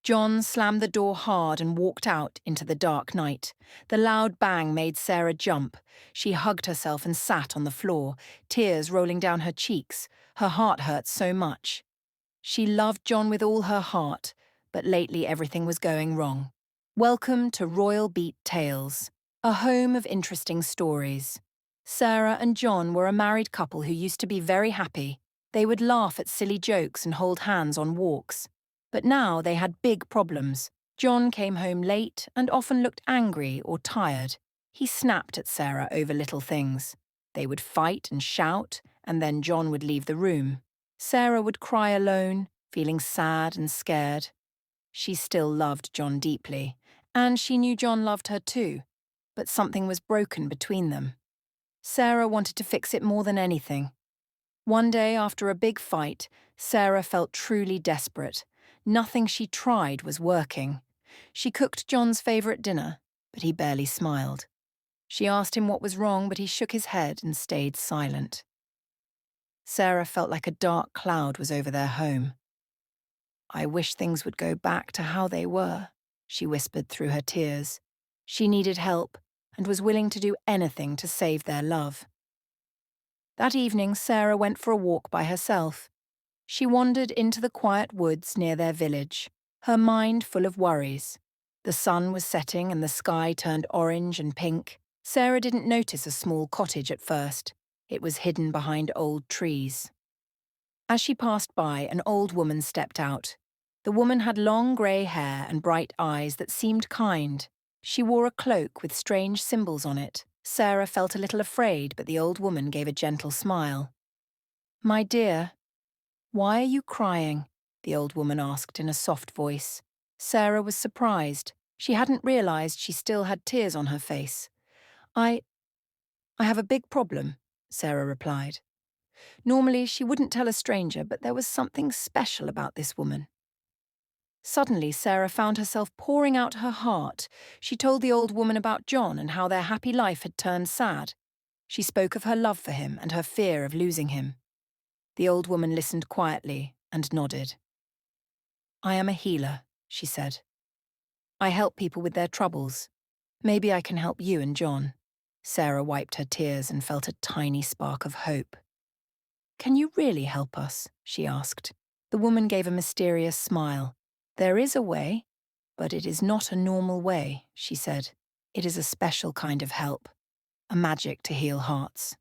John slammed the door hard and walked out into the dark night. The loud bang made Sarah jump. She hugged herself and sat on the floor, tears rolling down her cheeks. Her heart hurt so much. She loved John with all her heart, but lately everything was going wrong. Welcome to Royal Beat Tales, a home of interesting stories. Sarah and John were a married couple who used to be very happy. They would laugh at silly jokes and hold hands on walks. But now they had big problems. John came home late and often looked angry or tired. He snapped at Sarah over little things. They would fight and shout, and then John would leave the room. Sarah would cry alone, feeling sad and scared. She still loved John deeply, and she knew John loved her too, but something was broken between them. Sarah wanted to fix it more than anything. One day, after a big fight, Sarah felt truly desperate. Nothing she tried was working. She cooked John's favourite dinner, but he barely smiled. She asked him what was wrong, but he shook his head and stayed silent. Sarah felt like a dark cloud was over their home. "I wish things would go back to how they were," she whispered through her tears. She needed help and was willing to do anything to save their love. That evening, Sarah went for a walk by herself. She wandered into the quiet woods near their village, her mind full of worries. The sun was setting and the sky turned orange and pink. Sarah didn't notice a small cottage at first. It was hidden behind old trees. As she passed by, an old woman stepped out. The woman had long grey hair and bright eyes that seemed kind. She wore a cloak with strange symbols on it. Sarah felt a little afraid, but the old woman gave a gentle smile. "My dear, why are you crying?" the old woman asked in a soft voice. Sarah was surprised. She hadn't realised she still had tears on her face. I have a big problem," Sarah replied. Normally, she wouldn't tell a stranger, but there was something special about this woman. Suddenly, Sarah found herself pouring out her heart. She told the old woman about John and how their happy life had turned sad. She spoke of her love for him and her fear of losing him. The old woman listened quietly and nodded. "I am a healer," she said. "I help people with their troubles. Maybe I can help you and John." Sarah wiped her tears and felt a tiny spark of hope. "Can you really help us?" she asked. The woman gave a mysterious smile. "There is a way, but it is not a normal way," she said. "It is a special kind of help, a magic to heal hearts."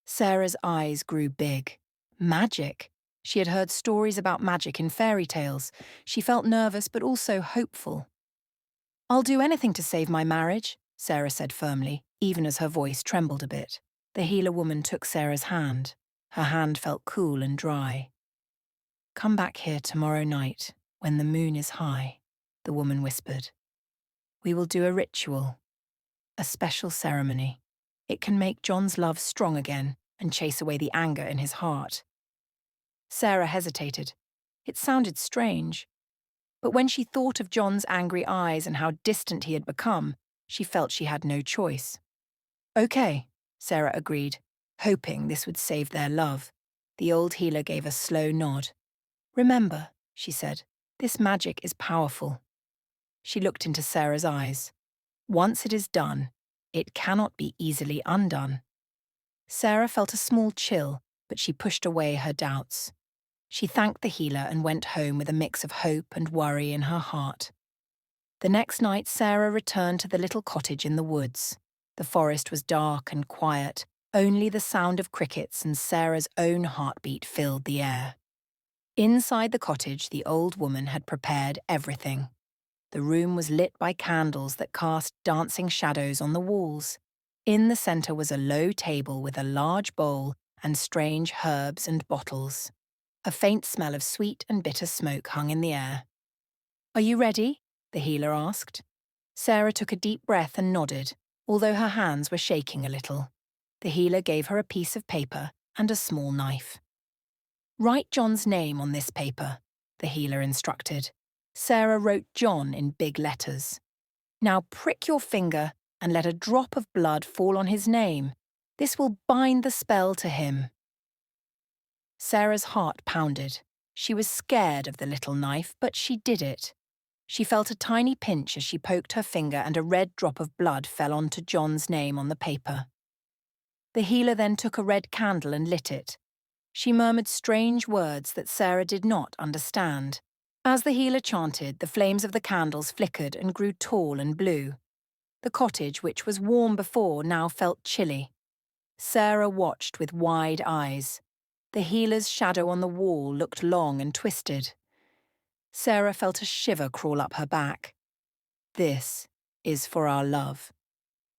Sarah's eyes grew big. Magic? She had heard stories about magic in fairy tales. She felt nervous but also hopeful. "I'll do anything to save my marriage," Sarah said firmly, even as her voice trembled a bit. The healer woman took Sarah's hand. Her hand felt cool and dry. "Come back here tomorrow night, when the moon is high," the woman whispered. "We will do a ritual, a special ceremony. It can make John's love strong again and chase away the anger in his heart." Sarah hesitated. It sounded strange. But when she thought of John's angry eyes and how distant he had become, she felt she had no choice. "Okay," Sarah agreed, hoping this would save their love. The old healer gave a slow nod. "Remember," she said, "this magic is powerful." She looked into Sarah's eyes. "Once it is done, it cannot be easily undone." Sarah felt a small chill, but she pushed away her doubts. She thanked the healer and went home with a mix of hope and worry in her heart. The next night, Sarah returned to the little cottage in the woods. The forest was dark and quiet. Only the sound of crickets and Sarah's own heartbeat filled the air. Inside the cottage, the old woman had prepared everything. The room was lit by candles that cast dancing shadows on the walls. In the centre was a low table with a large bowl and strange herbs and bottles. A faint smell of sweet and bitter smoke hung in the air. "Are you ready?" the healer asked. Sarah took a deep breath and nodded, although her hands were shaking a little. The healer gave her a piece of paper and a small knife. "Write John's name on this paper," the healer instructed. Sarah wrote John in big letters. "Now prick your finger and let a drop of blood fall on his name. This will bind the spell to him." Sarah's heart pounded. She was scared of the little knife, but she did it. She felt a tiny pinch as she poked her finger and a red drop of blood fell onto John's name on the paper. The healer then took a red candle and lit it. She murmured strange words that Sarah did not understand. As the healer chanted, the flames of the candles flickered and grew tall and blue. The cottage, which was warm before, now felt chilly. Sarah watched with wide eyes. The healer's shadow on the wall looked long and twisted. Sarah felt a shiver crawl up her back. This is for our love.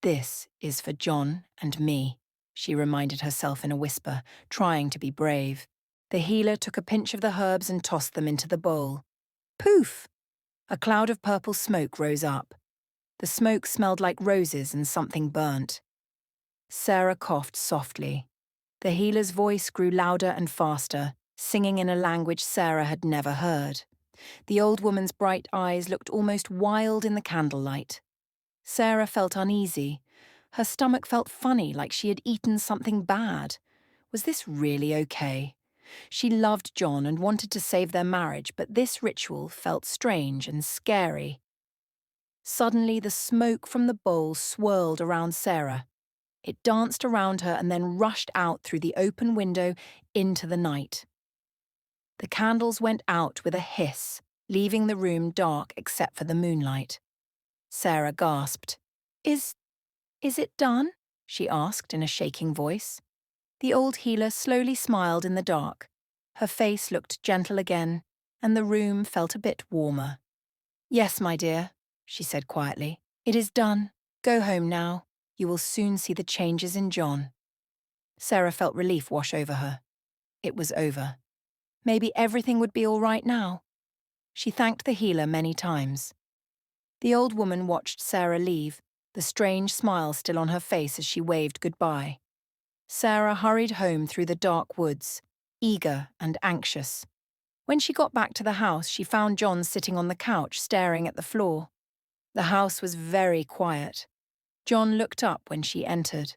This is for John and me, she reminded herself in a whisper, trying to be brave. The healer took a pinch of the herbs and tossed them into the bowl. Poof! A cloud of purple smoke rose up. The smoke smelled like roses and something burnt. Sarah coughed softly. The healer's voice grew louder and faster, singing in a language Sarah had never heard. The old woman's bright eyes looked almost wild in the candlelight. Sarah felt uneasy. Her stomach felt funny, like she had eaten something bad. Was this really okay? She loved John and wanted to save their marriage, but this ritual felt strange and scary. Suddenly, the smoke from the bowl swirled around Sarah. It danced around her and then rushed out through the open window into the night. The candles went out with a hiss, leaving the room dark except for the moonlight. Sarah gasped. Is it done? She asked in a shaking voice. The old healer slowly smiled in the dark. Her face looked gentle again, and the room felt a bit warmer. Yes, my dear, she said quietly. It is done. Go home now. You will soon see the changes in John. Sarah felt relief wash over her. It was over. Maybe everything would be all right now. She thanked the healer many times. The old woman watched Sarah leave, the strange smile still on her face as she waved goodbye. Sarah hurried home through the dark woods, eager and anxious. When she got back to the house, she found John sitting on the couch staring at the floor. The house was very quiet. John looked up when she entered.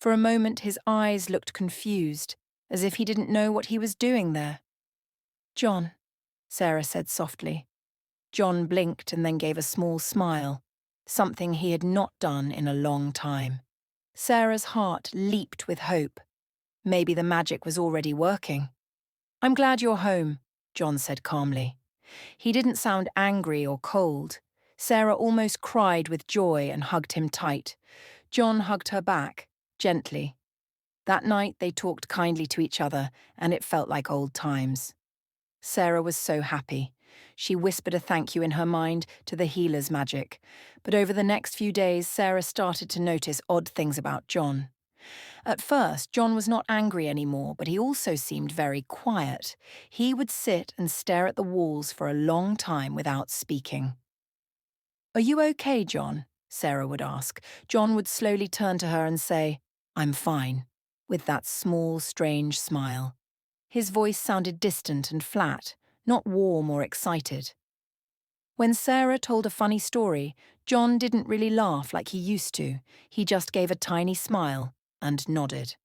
For a moment his eyes looked confused, as if he didn't know what he was doing there. John, Sarah said softly. John blinked and then gave a small smile, something he had not done in a long time. Sarah's heart leaped with hope. Maybe the magic was already working. I'm glad you're home, John said calmly. He didn't sound angry or cold. Sarah almost cried with joy and hugged him tight. John hugged her back, gently. That night they talked kindly to each other, and it felt like old times. Sarah was so happy. She whispered a thank you in her mind to the healer's magic, but over the next few days Sarah started to notice odd things about John. At first, John was not angry anymore, but he also seemed very quiet. He would sit and stare at the walls for a long time without speaking. Are you okay, John? Sarah would ask. John would slowly turn to her and say, I'm fine, with that small, strange smile. His voice sounded distant and flat, not warm or excited. When Sarah told a funny story, John didn't really laugh like he used to. He just gave a tiny smile and nodded.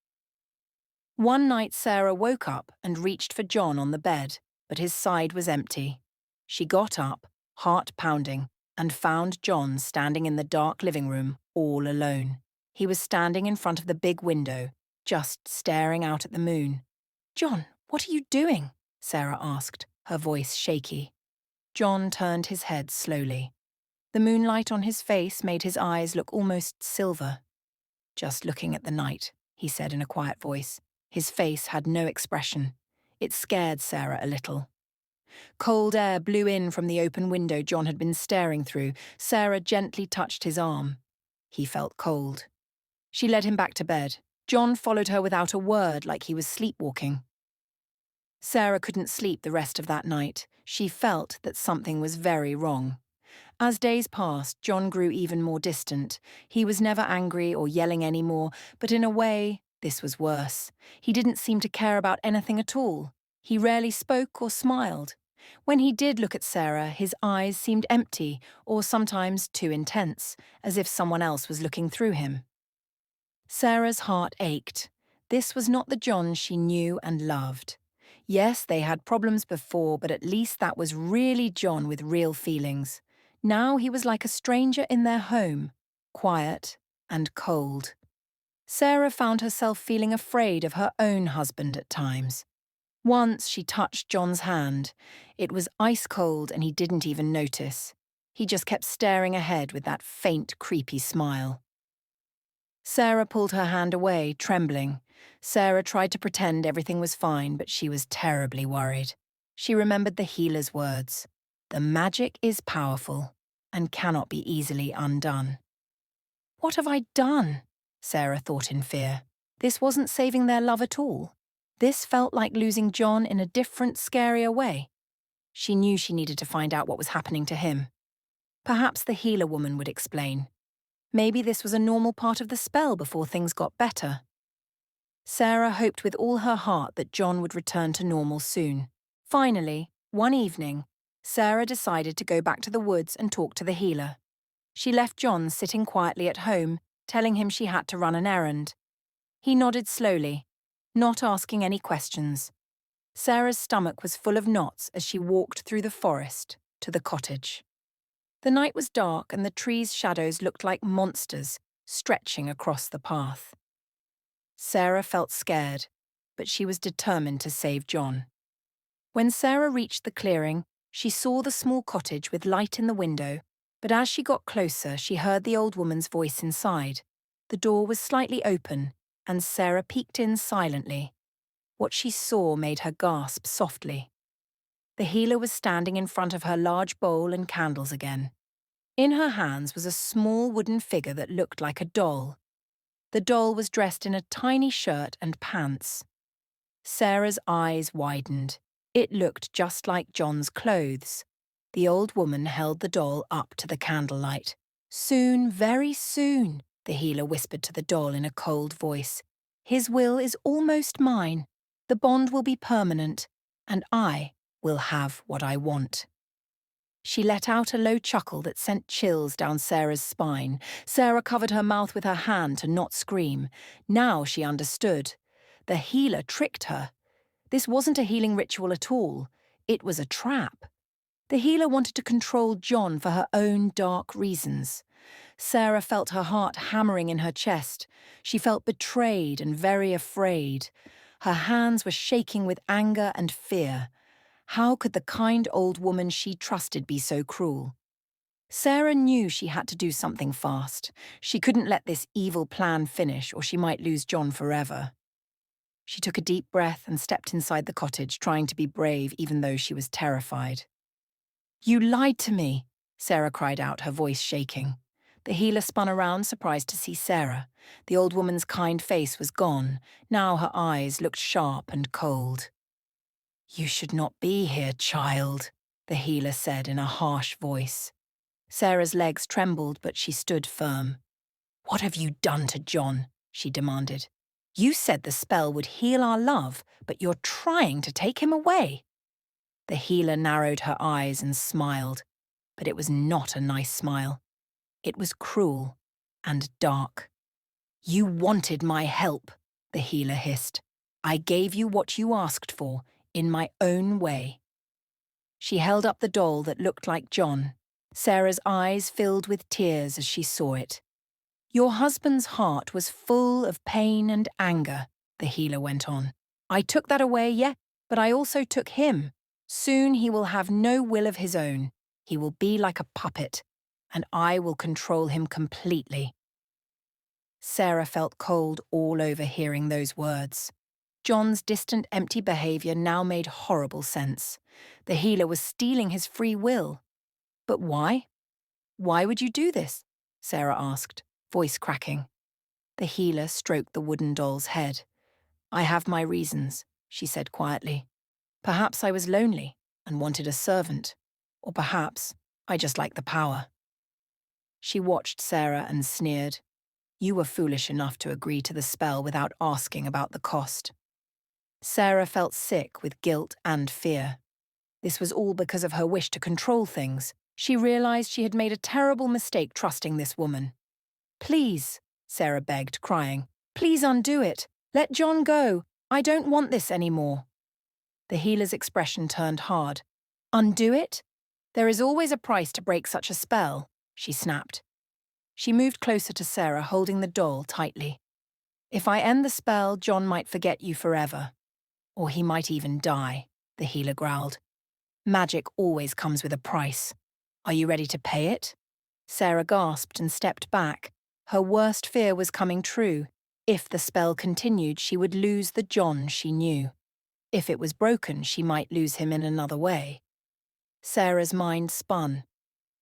One night Sarah woke up and reached for John on the bed, but his side was empty. She got up, heart pounding, and found John standing in the dark living room, all alone. He was standing in front of the big window, just staring out at the moon. John, what are you doing? Sarah asked, her voice shaky. John turned his head slowly. The moonlight on his face made his eyes look almost silver. Just looking at the night, he said in a quiet voice. His face had no expression. It scared Sarah a little. Cold air blew in from the open window John had been staring through. Sarah gently touched his arm. He felt cold. She led him back to bed. John followed her without a word, like he was sleepwalking. Sarah couldn't sleep the rest of that night. She felt that something was very wrong. As days passed, John grew even more distant. He was never angry or yelling anymore, but in a way, this was worse. He didn't seem to care about anything at all. He rarely spoke or smiled. When he did look at Sarah, his eyes seemed empty or sometimes too intense, as if someone else was looking through him. Sarah's heart ached. This was not the John she knew and loved. Yes, they had problems before, but at least that was really John with real feelings. Now he was like a stranger in their home, quiet and cold. Sarah found herself feeling afraid of her own husband at times. Once she touched John's hand. It was ice cold and he didn't even notice. He just kept staring ahead with that faint, creepy smile. Sarah pulled her hand away, trembling. Sarah tried to pretend everything was fine, but she was terribly worried. She remembered the healer's words. The magic is powerful and cannot be easily undone. What have I done? Sarah thought in fear. This wasn't saving their love at all. This felt like losing John in a different, scarier way. She knew she needed to find out what was happening to him. Perhaps the healer woman would explain. Maybe this was a normal part of the spell before things got better. Sarah hoped with all her heart that John would return to normal soon. Finally, one evening, Sarah decided to go back to the woods and talk to the healer. She left John sitting quietly at home, telling him she had to run an errand. He nodded slowly, not asking any questions. Sarah's stomach was full of knots as she walked through the forest to the cottage. The night was dark and the trees' shadows looked like monsters stretching across the path. Sarah felt scared, but she was determined to save John. When Sarah reached the clearing, she saw the small cottage with light in the window, but as she got closer, she heard the old woman's voice inside. The door was slightly open, and Sarah peeked in silently. What she saw made her gasp softly. The healer was standing in front of her large bowl and candles again. In her hands was a small wooden figure that looked like a doll. The doll was dressed in a tiny shirt and pants. Sarah's eyes widened. It looked just like John's clothes. The old woman held the doll up to the candlelight. "Soon, very soon," the healer whispered to the doll in a cold voice. "His will is almost mine. The bond will be permanent, and I will have what I want." She let out a low chuckle that sent chills down Sarah's spine. Sarah covered her mouth with her hand to not scream. Now she understood. The healer tricked her. This wasn't a healing ritual at all. It was a trap. The healer wanted to control John for her own dark reasons. Sarah felt her heart hammering in her chest. She felt betrayed and very afraid. Her hands were shaking with anger and fear. How could the kind old woman she trusted be so cruel? Sarah knew she had to do something fast. She couldn't let this evil plan finish, or she might lose John forever. She took a deep breath and stepped inside the cottage, trying to be brave even though she was terrified. "You lied to me," Sarah cried out, her voice shaking. The healer spun around, surprised to see Sarah. The old woman's kind face was gone. Now her eyes looked sharp and cold. "You should not be here, child," the healer said in a harsh voice. Sarah's legs trembled, but she stood firm. "What have you done to John?" she demanded. "You said the spell would heal our love, but you're trying to take him away." The healer narrowed her eyes and smiled, but it was not a nice smile. It was cruel and dark. "You wanted my help," the healer hissed. "I gave you what you asked for, in my own way." She held up the doll that looked like John. Sarah's eyes filled with tears as she saw it. "Your husband's heart was full of pain and anger," the healer went on. "I took that away, yeah, but I also took him. Soon he will have no will of his own. He will be like a puppet, and I will control him completely." Sarah felt cold all over hearing those words. John's distant, empty behavior now made horrible sense. The healer was stealing his free will. But why? "Why would you do this?" Sarah asked, voice cracking. The healer stroked the wooden doll's head. "I have my reasons," she said quietly. "Perhaps I was lonely and wanted a servant. Or perhaps I just liked the power." She watched Sarah and sneered. "You were foolish enough to agree to the spell without asking about the cost." Sarah felt sick with guilt and fear. This was all because of her wish to control things. She realized she had made a terrible mistake trusting this woman. "Please," Sarah begged, crying. "Please undo it. Let John go. I don't want this anymore." The healer's expression turned hard. "Undo it? There is always a price to break such a spell, she snapped. She moved closer to Sarah, holding the doll tightly. If I end the spell, John might forget you forever. Or he might even die, the healer growled. Magic always comes with a price. Are you ready to pay it? Sarah gasped and stepped back. Her worst fear was coming true. If the spell continued, she would lose the John she knew. If it was broken, she might lose him in another way. Sarah's mind spun.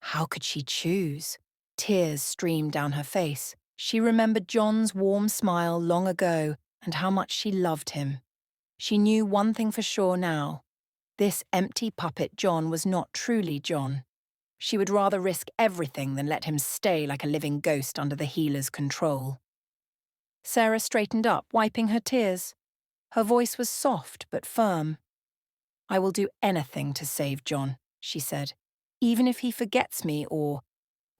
How could she choose? Tears streamed down her face. She remembered John's warm smile long ago and how much she loved him. She knew one thing for sure now. This empty puppet John was not truly John. She would rather risk everything than let him stay like a living ghost under the healer's control. Sarah straightened up, wiping her tears. Her voice was soft but firm. I will do anything to save John, she said. Even if he forgets me or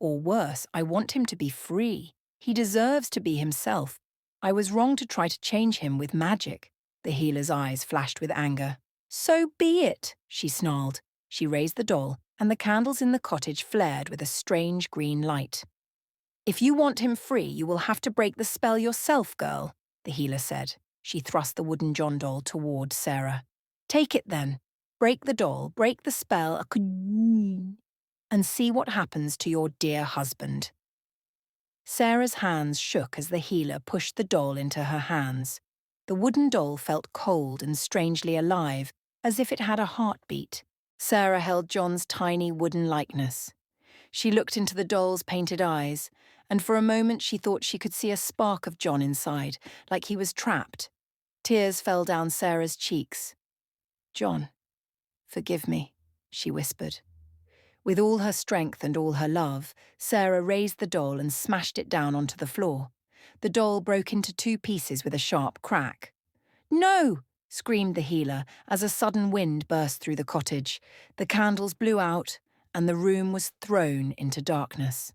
worse, I want him to be free. He deserves to be himself. I was wrong to try to change him with magic. The healer's eyes flashed with anger. So be it, she snarled. She raised the doll, and the candles in the cottage flared with a strange green light. If you want him free, you will have to break the spell yourself, girl, the healer said. She thrust the wooden John doll toward Sarah. Take it then. Break the doll, break the spell, and see what happens to your dear husband. Sarah's hands shook as the healer pushed the doll into her hands. The wooden doll felt cold and strangely alive, as if it had a heartbeat. Sarah held John's tiny wooden likeness. She looked into the doll's painted eyes, and for a moment she thought she could see a spark of John inside, like he was trapped. Tears fell down Sarah's cheeks. John, forgive me, she whispered. With all her strength and all her love, Sarah raised the doll and smashed it down onto the floor. The doll broke into two pieces with a sharp crack. No! Screamed the healer as a sudden wind burst through the cottage. The candles blew out, and the room was thrown into darkness.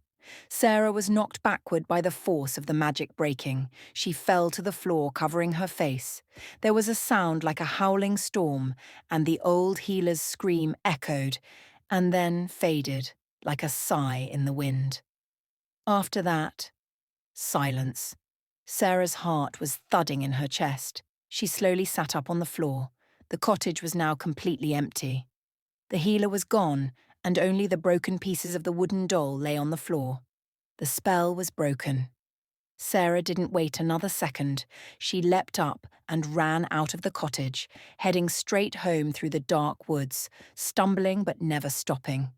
Sarah was knocked backward by the force of the magic breaking. She fell to the floor, covering her face. There was a sound like a howling storm, and the old healer's scream echoed, and then faded like a sigh in the wind. After that, silence. Sarah's heart was thudding in her chest. She slowly sat up on the floor. The cottage was now completely empty. The healer was gone, and only the broken pieces of the wooden doll lay on the floor. The spell was broken. Sarah didn't wait another second. She leapt up and ran out of the cottage, heading straight home through the dark woods, stumbling but never stopping.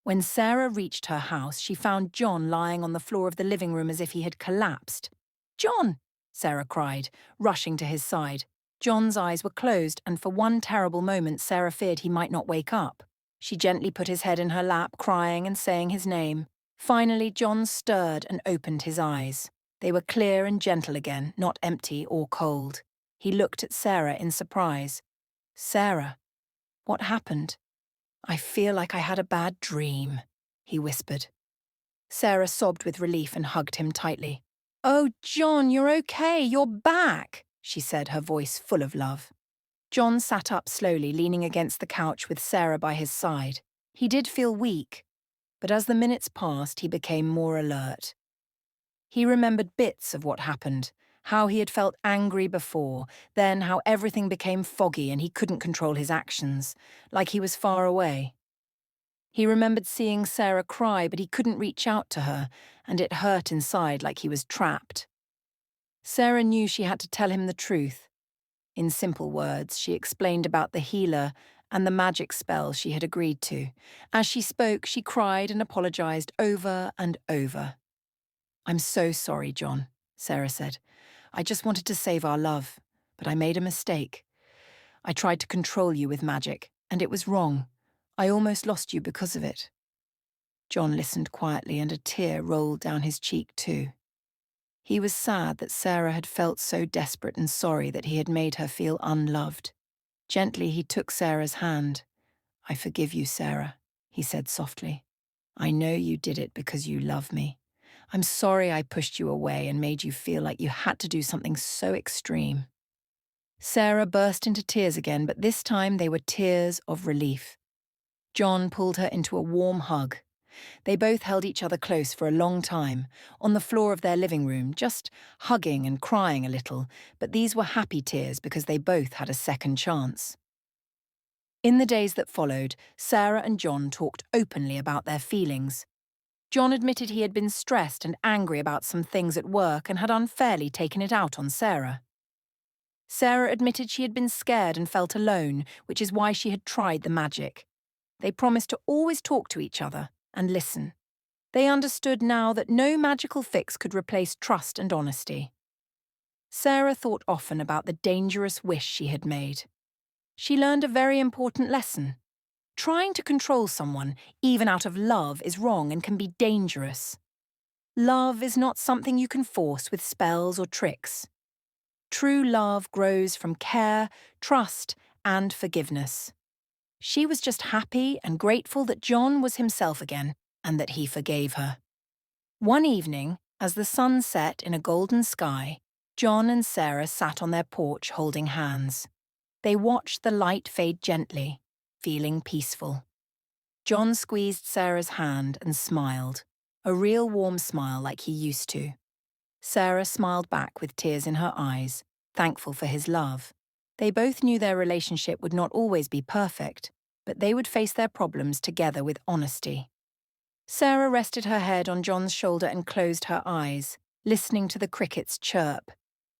When Sarah reached her house, she found John lying on the floor of the living room as if he had collapsed. "John!" Sarah cried, rushing to his side. John's eyes were closed, and for one terrible moment Sarah feared he might not wake up. She gently put his head in her lap, crying and saying his name. Finally, John stirred and opened his eyes. They were clear and gentle again, not empty or cold. He looked at Sarah in surprise. "Sarah, what happened?" "I feel like I had a bad dream," he whispered. Sarah sobbed with relief and hugged him tightly. "Oh, John, you're okay, you're back," she said, her voice full of love. John sat up slowly, leaning against the couch with Sarah by his side. He did feel weak, but as the minutes passed, he became more alert. He remembered bits of what happened, how he had felt angry before, then how everything became foggy and he couldn't control his actions, like he was far away. He remembered seeing Sarah cry, but he couldn't reach out to her, and it hurt inside like he was trapped. Sarah knew she had to tell him the truth. In simple words, she explained about the healer and the magic spell she had agreed to. As she spoke, she cried and apologized over and over. "I'm so sorry, John," Sarah said. "I just wanted to save our love, but I made a mistake. I tried to control you with magic, and it was wrong. I almost lost you because of it." John listened quietly, and a tear rolled down his cheek too. He was sad that Sarah had felt so desperate and sorry that he had made her feel unloved. Gently he took Sarah's hand. "I forgive you, Sarah," he said softly. "I know you did it because you love me. I'm sorry I pushed you away and made you feel like you had to do something so extreme." Sarah burst into tears again, but this time they were tears of relief. John pulled her into a warm hug. They both held each other close for a long time, on the floor of their living room, just hugging and crying a little, but these were happy tears because they both had a second chance. In the days that followed, Sarah and John talked openly about their feelings. John admitted he had been stressed and angry about some things at work and had unfairly taken it out on Sarah. Sarah admitted she had been scared and felt alone, which is why she had tried the magic. They promised to always talk to each other and listen. They understood now that no magical fix could replace trust and honesty. Sarah thought often about the dangerous wish she had made. She learned a very important lesson. Trying to control someone, even out of love, is wrong and can be dangerous. Love is not something you can force with spells or tricks. True love grows from care, trust, and forgiveness. She was just happy and grateful that John was himself again and that he forgave her. One evening, as the sun set in a golden sky, John and Sarah sat on their porch holding hands. They watched the light fade gently, feeling peaceful. John squeezed Sarah's hand and smiled, a real warm smile like he used to. Sarah smiled back with tears in her eyes, thankful for his love. They both knew their relationship would not always be perfect, but they would face their problems together with honesty. Sarah rested her head on John's shoulder and closed her eyes, listening to the crickets chirp.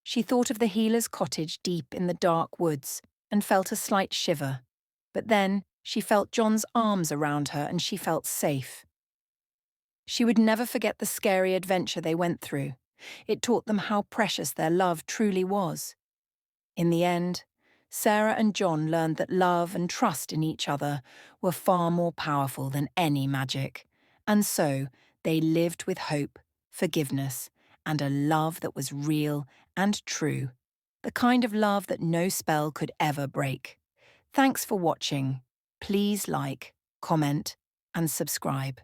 She thought of the healer's cottage deep in the dark woods and felt a slight shiver. But then she felt John's arms around her and she felt safe. She would never forget the scary adventure they went through. It taught them how precious their love truly was. In the end, Sarah and John learned that love and trust in each other were far more powerful than any magic, and so they lived with hope, forgiveness, and a love that was real and true, the kind of love that no spell could ever break. Thanks for watching. Please like, comment, and subscribe.